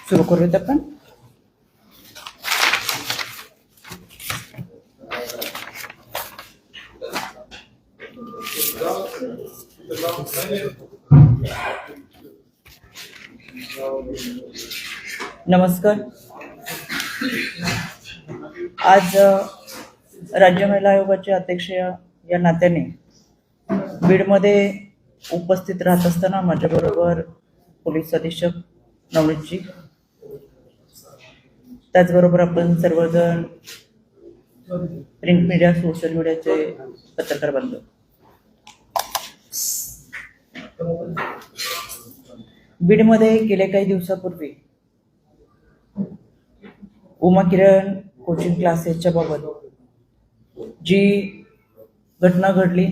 सुरू करूयात आपण. नमस्कार. आज राज्य महिला आयोगाचे अध्यक्ष या नात्याने बीडमध्ये उपस्थित राहत असताना माझ्याबरोबर पोलीस अधीक्षक नवनीतजी, त्याचबरोबर आपण सर्वजण प्रिंट मीडिया, सोशल मीडियाचे पत्रकार बांधव. बीडमध्ये गेल्या काही दिवसापूर्वी उमा किरण कोचिंग क्लासेसच्या बाबत जी घटना घडली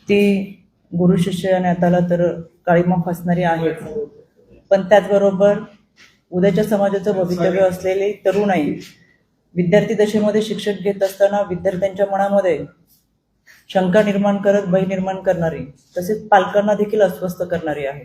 ती गुरु शिष्य नात्याला तर काळीमा फासणारी आहे, पण त्याचबरोबर उद्याच्या समाजाचं भवितव्य असलेले तरुणाई विद्यार्थी दशेमध्ये शिक्षण घेत असताना विद्यार्थ्यांच्या मनामध्ये शंका निर्माण करत, भय निर्माण करणारी, तसेच पालकांना देखील अस्वस्थ करणारी आहे.